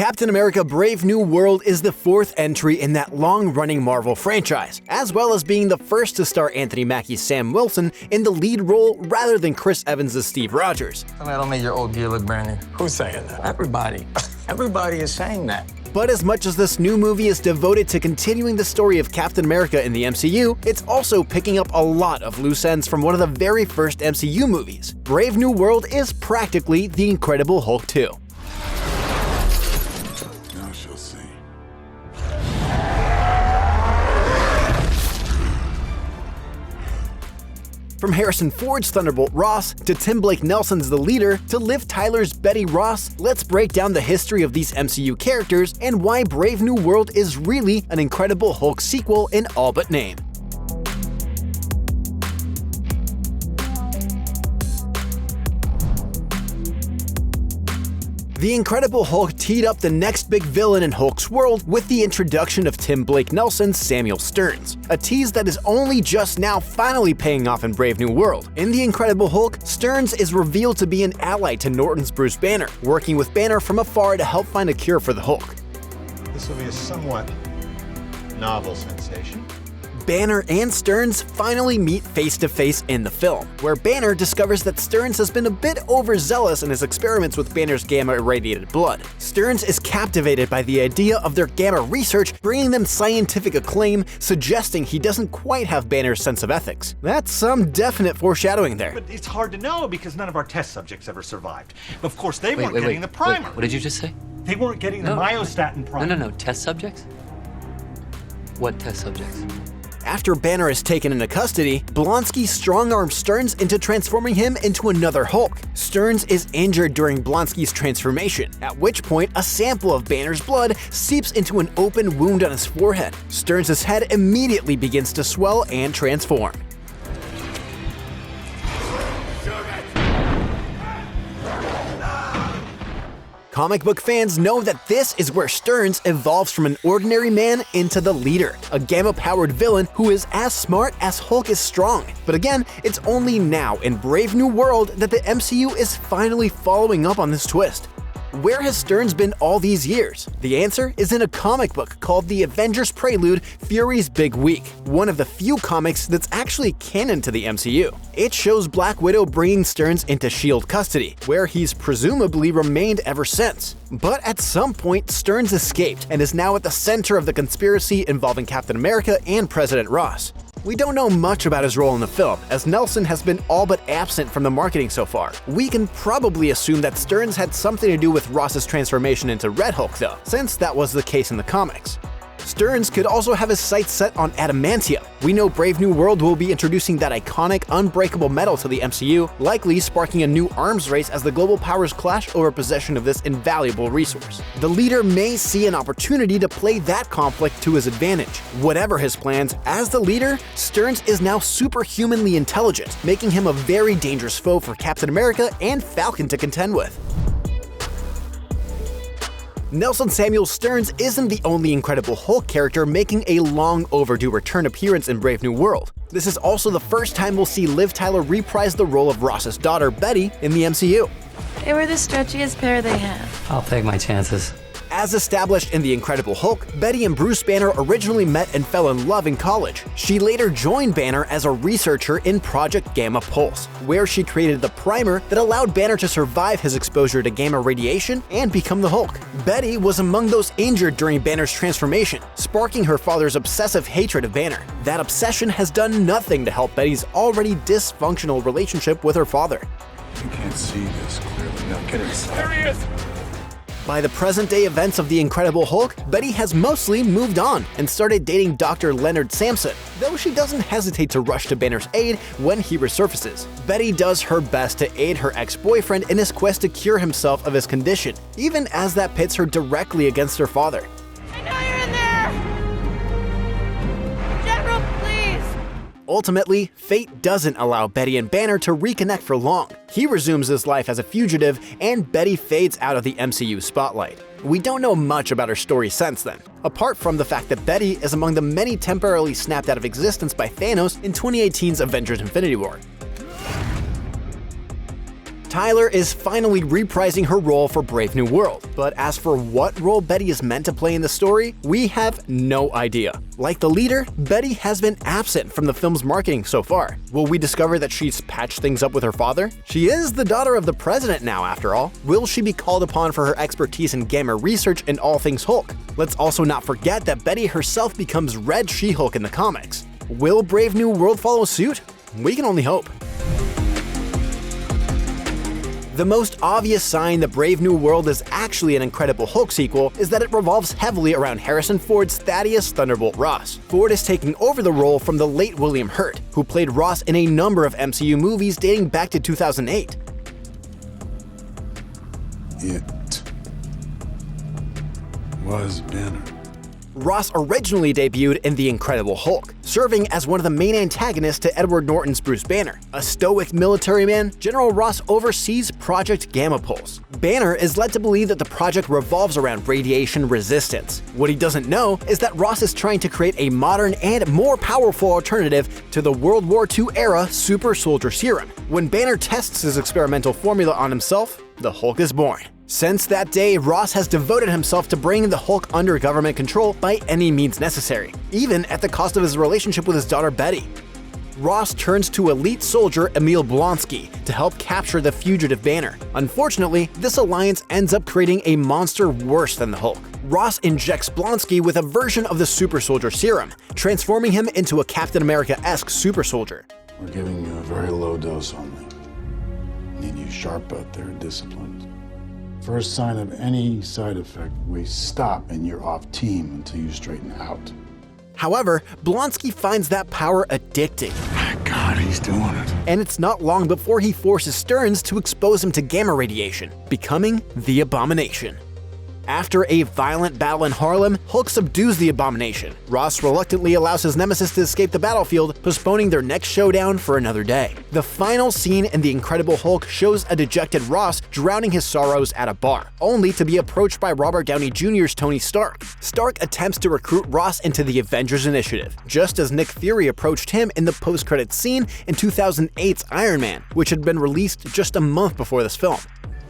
Captain America: Brave New World is the fourth entry in that long-running Marvel franchise, as well as being the first to star Anthony Mackie's Sam Wilson in the lead role rather than Chris Evans' Steve Rogers. That'll make your old gear look brand new. Who's saying that? Everybody. Everybody is saying that. But as much as this new movie is devoted to continuing the story of Captain America in the MCU, it's also picking up a lot of loose ends from one of the very first MCU movies. Brave New World is practically The Incredible Hulk 2. Now she'll see. From Harrison Ford's Thunderbolt Ross, to Tim Blake Nelson's The Leader, to Liv Tyler's Betty Ross, let's break down the history of these MCU characters and why Brave New World is really an Incredible Hulk sequel in all but name. The Incredible Hulk teed up the next big villain in Hulk's world with the introduction of Tim Blake Nelson's Samuel Stearns, a tease that is only just now finally paying off in Brave New World. In The Incredible Hulk, Stearns is revealed to be an ally to Norton's Bruce Banner, working with Banner from afar to help find a cure for the Hulk. This will be a somewhat novel sensation. Banner and Stearns finally meet face-to-face in the film, where Banner discovers that Stearns has been a bit overzealous in his experiments with Banner's gamma-irradiated blood. Stearns is captivated by the idea of their gamma research, bringing them scientific acclaim, suggesting he doesn't quite have Banner's sense of ethics. That's some definite foreshadowing there. But it's hard to know because none of our test subjects ever survived. Of course, they weren't getting the primer. Wait, what did you just say? They weren't getting the myostatin primer. No, test subjects? What test subjects? After Banner is taken into custody, Blonsky strong-arms Stearns into transforming him into another Hulk. Stearns is injured during Blonsky's transformation, at which point a sample of Banner's blood seeps into an open wound on his forehead. Stearns' head immediately begins to swell and transform. Comic book fans know that this is where Stearns evolves from an ordinary man into the Leader, a gamma-powered villain who is as smart as Hulk is strong. But again, it's only now in Brave New World that the MCU is finally following up on this twist. Where has Stearns been all these years? The answer is in a comic book called The Avengers Prelude: Fury's Big Week, one of the few comics that's actually canon to the MCU. It shows Black Widow bringing Stearns into S.H.I.E.L.D. custody, where he's presumably remained ever since. But at some point, Stearns escaped and is now at the center of the conspiracy involving Captain America and President Ross. We don't know much about his role in the film, as Nelson has been all but absent from the marketing so far. We can probably assume that Stearns had something to do with Ross's transformation into Red Hulk though, since that was the case in the comics. Stearns could also have his sights set on adamantium. We know Brave New World will be introducing that iconic, unbreakable metal to the MCU, likely sparking a new arms race as the global powers clash over possession of this invaluable resource. The Leader may see an opportunity to play that conflict to his advantage. Whatever his plans, as the Leader, Stearns is now superhumanly intelligent, making him a very dangerous foe for Captain America and Falcon to contend with. Nelson Samuel Stearns isn't the only Incredible Hulk character making a long overdue return appearance in Brave New World. This is also the first time we'll see Liv Tyler reprise the role of Ross's daughter, Betty, in the MCU. They were the stretchiest pair they had. I'll take my chances. As established in The Incredible Hulk, Betty and Bruce Banner originally met and fell in love in college. She later joined Banner as a researcher in Project Gamma Pulse, where she created the primer that allowed Banner to survive his exposure to gamma radiation and become the Hulk. Betty was among those injured during Banner's transformation, sparking her father's obsessive hatred of Banner. That obsession has done nothing to help Betty's already dysfunctional relationship with her father. You can't see this clearly. Now get inside. There he is! By the present-day events of The Incredible Hulk, Betty has mostly moved on and started dating Dr. Leonard Samson, though she doesn't hesitate to rush to Banner's aid when he resurfaces. Betty does her best to aid her ex-boyfriend in his quest to cure himself of his condition, even as that pits her directly against her father. I know you're in there! General, please! Ultimately, fate doesn't allow Betty and Banner to reconnect for long. He resumes his life as a fugitive, and Betty fades out of the MCU spotlight. We don't know much about her story since then, apart from the fact that Betty is among the many temporarily snapped out of existence by Thanos in 2018's Avengers Infinity War. Tyler is finally reprising her role for Brave New World, but as for what role Betty is meant to play in the story, we have no idea. Like the leader, Betty has been absent from the film's marketing so far. Will we discover that she's patched things up with her father? She is the daughter of the president now, after all. Will she be called upon for her expertise in gamma research and all things Hulk? Let's also not forget that Betty herself becomes Red She-Hulk in the comics. Will Brave New World follow suit? We can only hope. The most obvious sign that Brave New World is actually an Incredible Hulk sequel is that it revolves heavily around Harrison Ford's Thaddeus Thunderbolt Ross. Ford is taking over the role from the late William Hurt, who played Ross in a number of MCU movies dating back to 2008. It was Banner. Ross originally debuted in The Incredible Hulk, serving as one of the main antagonists to Edward Norton's Bruce Banner. A stoic military man, General Ross oversees Project Gamma Pulse. Banner is led to believe that the project revolves around radiation resistance. What he doesn't know is that Ross is trying to create a modern and more powerful alternative to the World War II era super soldier serum. When Banner tests his experimental formula on himself, the Hulk is born. Since that day, Ross has devoted himself to bringing the Hulk under government control by any means necessary, even at the cost of his relationship with his daughter Betty. Ross turns to elite soldier Emil Blonsky to help capture the fugitive Banner. Unfortunately, this alliance ends up creating a monster worse than the Hulk. Ross injects Blonsky with a version of the super soldier serum, transforming him into a Captain America-esque super soldier. We're giving you a very low dose only. Need you sharp out there, disciplined. First sign of any side effect, we stop and you're off team until you straighten out. However, Blonsky finds that power addicting. My God, he's doing it. And it's not long before he forces Stearns to expose him to gamma radiation, becoming the Abomination. After a violent battle in Harlem, Hulk subdues the Abomination. Ross reluctantly allows his nemesis to escape the battlefield, postponing their next showdown for another day. The final scene in The Incredible Hulk shows a dejected Ross drowning his sorrows at a bar, only to be approached by Robert Downey Jr.'s Tony Stark. Stark attempts to recruit Ross into the Avengers Initiative, just as Nick Fury approached him in the post-credits scene in 2008's Iron Man, which had been released just a month before this film.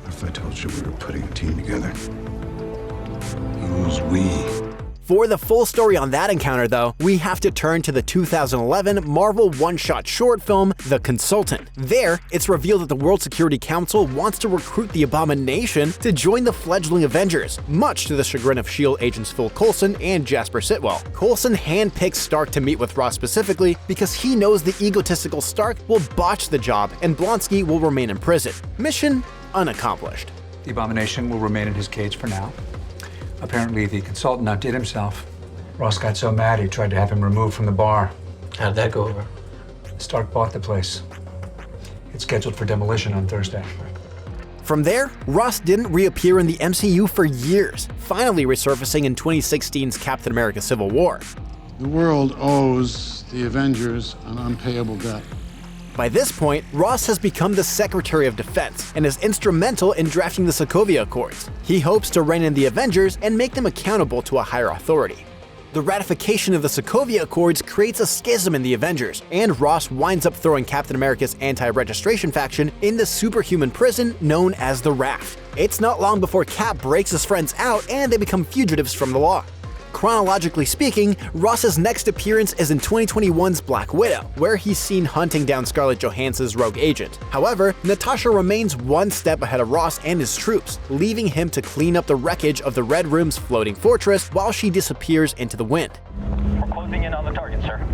What if I told you we were putting a team together? Who's we? For the full story on that encounter, though, we have to turn to the 2011 Marvel one-shot short film, The Consultant. There, it's revealed that the World Security Council wants to recruit the Abomination to join the fledgling Avengers, much to the chagrin of S.H.I.E.L.D. agents Phil Coulson and Jasper Sitwell. Coulson handpicks Stark to meet with Ross specifically because he knows the egotistical Stark will botch the job and Blonsky will remain in prison. Mission unaccomplished. The Abomination will remain in his cage for now. Apparently, the consultant outdid himself. Ross got so mad he tried to have him removed from the bar. How'd that go over? Stark bought the place. It's scheduled for demolition on Thursday. From there, Ross didn't reappear in the MCU for years, finally resurfacing in 2016's Captain America Civil War. The world owes the Avengers an unpayable debt. By this point, Ross has become the Secretary of Defense and is instrumental in drafting the Sokovia Accords. He hopes to rein in the Avengers and make them accountable to a higher authority. The ratification of the Sokovia Accords creates a schism in the Avengers, and Ross winds up throwing Captain America's anti-registration faction in the superhuman prison known as the Raft. It's not long before Cap breaks his friends out and they become fugitives from the law. Chronologically speaking, Ross's next appearance is in 2021's Black Widow, where he's seen hunting down Scarlett Johansson's rogue agent. However, Natasha remains one step ahead of Ross and his troops, leaving him to clean up the wreckage of the Red Room's floating fortress while she disappears into the wind. We're closing in on the target, sir.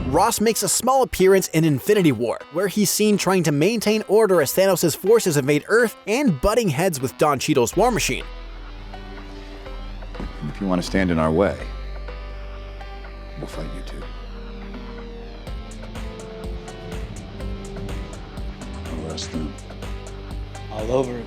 Ross makes a small appearance in Infinity War, where he's seen trying to maintain order as Thanos' forces invade Earth and butting heads with Don Cheadle's War Machine. If you want to stand in our way, we'll fight you too. Arrest them. All over it.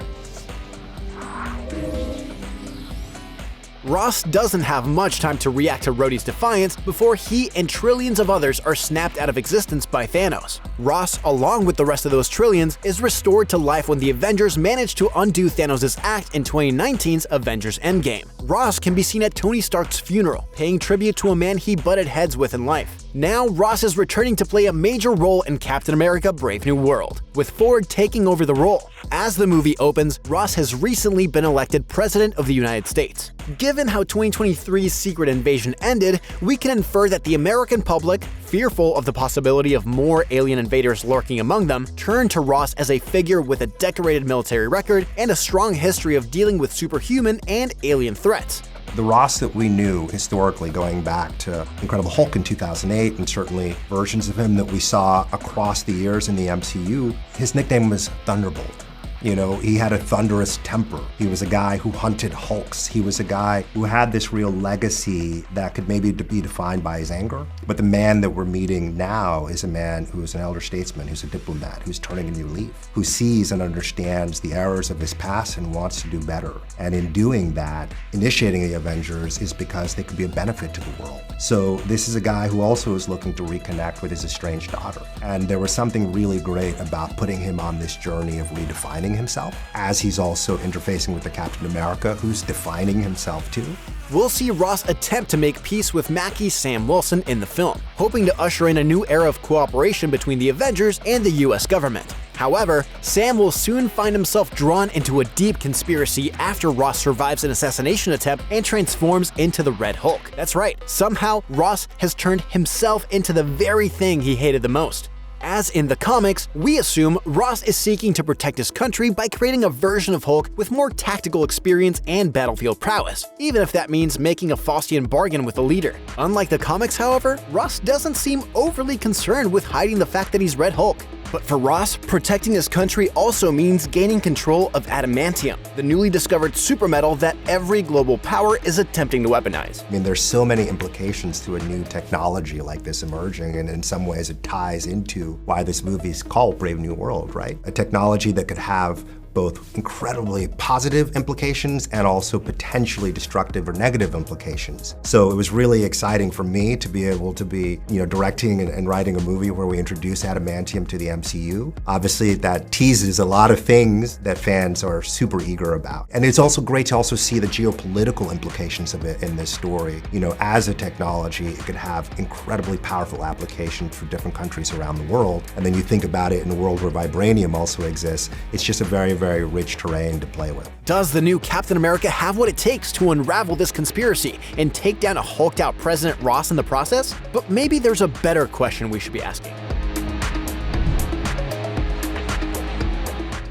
Ross doesn't have much time to react to Rhodey's defiance before he and trillions of others are snapped out of existence by Thanos. Ross, along with the rest of those trillions, is restored to life when the Avengers manage to undo Thanos' act in 2019's Avengers Endgame. Ross can be seen at Tony Stark's funeral, paying tribute to a man he butted heads with in life. Now, Ross is returning to play a major role in Captain America: Brave New World, with Ford taking over the role. As the movie opens, Ross has recently been elected President of the United States. Given how 2023's Secret Invasion ended, we can infer that the American public, fearful of the possibility of more alien invaders lurking among them, turned to Ross as a figure with a decorated military record and a strong history of dealing with superhuman and alien threats. The Ross that we knew historically going back to Incredible Hulk in 2008 and certainly versions of him that we saw across the years in the MCU, his nickname was Thunderbolt. You know, he had a thunderous temper. He was a guy who hunted Hulks. He was a guy who had this real legacy that could maybe be defined by his anger. But the man that we're meeting now is a man who's an elder statesman, who's a diplomat, who's turning a new leaf, who sees and understands the errors of his past and wants to do better. And in doing that, initiating the Avengers is because they could be a benefit to the world. So this is a guy who also is looking to reconnect with his estranged daughter. And there was something really great about putting him on this journey of redefining himself, as he's also interfacing with the Captain America, who's defining himself too. We'll see Ross attempt to make peace with Mackie Sam Wilson in the film, hoping to usher in a new era of cooperation between the Avengers and the US government. However, Sam will soon find himself drawn into a deep conspiracy after Ross survives an assassination attempt and transforms into the Red Hulk. That's right, somehow Ross has turned himself into the very thing he hated the most. As in the comics, we assume Ross is seeking to protect his country by creating a version of Hulk with more tactical experience and battlefield prowess, even if that means making a Faustian bargain with the leader. Unlike the comics, however, Ross doesn't seem overly concerned with hiding the fact that he's Red Hulk. But for Ross, protecting his country also means gaining control of adamantium, the newly discovered supermetal that every global power is attempting to weaponize. I mean, there's so many implications to a new technology like this emerging, and in some ways it ties into why this movie is called Brave New World, right? A technology that could have both incredibly positive implications and also potentially destructive or negative implications. So it was really exciting for me to be able to be, directing and writing a movie where we introduce adamantium to the MCU. Obviously, that teases a lot of things that fans are super eager about. And it's also great to also see the geopolitical implications of it in this story. As a technology, it could have incredibly powerful applications for different countries around the world. And then you think about it in a world where vibranium also exists. It's just a very, very rich terrain to play with. Does the new Captain America have what it takes to unravel this conspiracy and take down a hulked-out President Ross in the process? But maybe there's a better question we should be asking.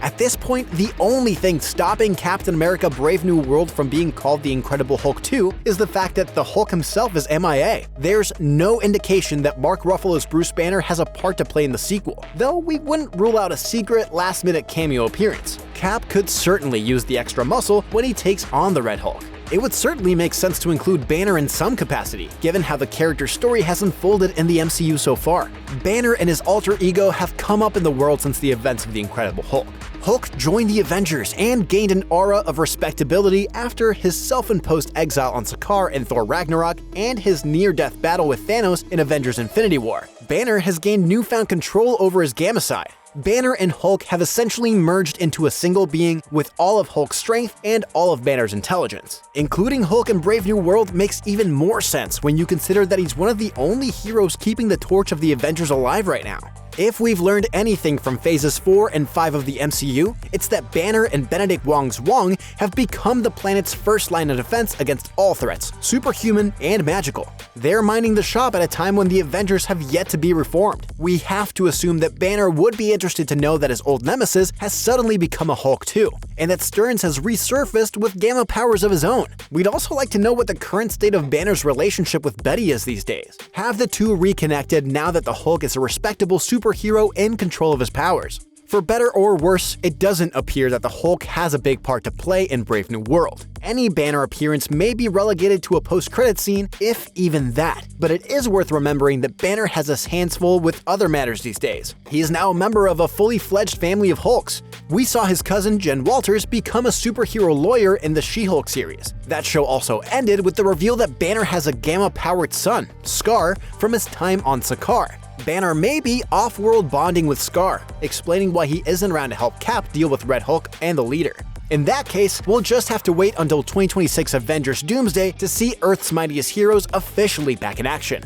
At this point, the only thing stopping Captain America: Brave New World from being called The Incredible Hulk 2 is the fact that the Hulk himself is MIA. There's no indication that Mark Ruffalo's Bruce Banner has a part to play in the sequel, though we wouldn't rule out a secret, last-minute cameo appearance. Cap could certainly use the extra muscle when he takes on the Red Hulk. It would certainly make sense to include Banner in some capacity, given how the character's story has unfolded in the MCU so far. Banner and his alter ego have come up in the world since the events of The Incredible Hulk. Hulk joined the Avengers and gained an aura of respectability after his self-imposed exile on Sakaar in Thor Ragnarok and his near-death battle with Thanos in Avengers Infinity War. Banner has gained newfound control over his gamma side. Banner and Hulk have essentially merged into a single being with all of Hulk's strength and all of Banner's intelligence. Including Hulk in Brave New World makes even more sense when you consider that he's one of the only heroes keeping the torch of the Avengers alive right now. If we've learned anything from Phases 4 and 5 of the MCU, it's that Banner and Benedict Wong's Wong have become the planet's first line of defense against all threats, superhuman and magical. They're minding the shop at a time when the Avengers have yet to be reformed. We have to assume that Banner would be interested to know that his old nemesis has suddenly become a Hulk too, and that Stearns has resurfaced with gamma powers of his own. We'd also like to know what the current state of Banner's relationship with Betty is these days. Have the two reconnected now that the Hulk is a respectable superhero in control of his powers? For better or worse, it doesn't appear that the Hulk has a big part to play in Brave New World. Any Banner appearance may be relegated to a post-credit scene, if even that. But it is worth remembering that Banner has his hands full with other matters these days. He is now a member of a fully fledged family of Hulks. We saw his cousin Jen Walters become a superhero lawyer in the She-Hulk series. That show also ended with the reveal that Banner has a gamma-powered son, Scar, from his time on Sakaar. Banner may be off-world bonding with Scar, explaining why he isn't around to help Cap deal with Red Hulk and the Leader. In that case, we'll just have to wait until 2026 Avengers Doomsday to see Earth's mightiest heroes officially back in action.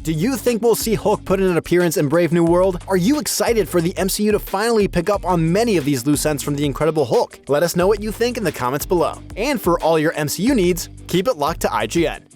Do you think we'll see Hulk put in an appearance in Brave New World? Are you excited for the MCU to finally pick up on many of these loose ends from the Incredible Hulk? Let us know what you think in the comments below. And for all your MCU needs, keep it locked to IGN.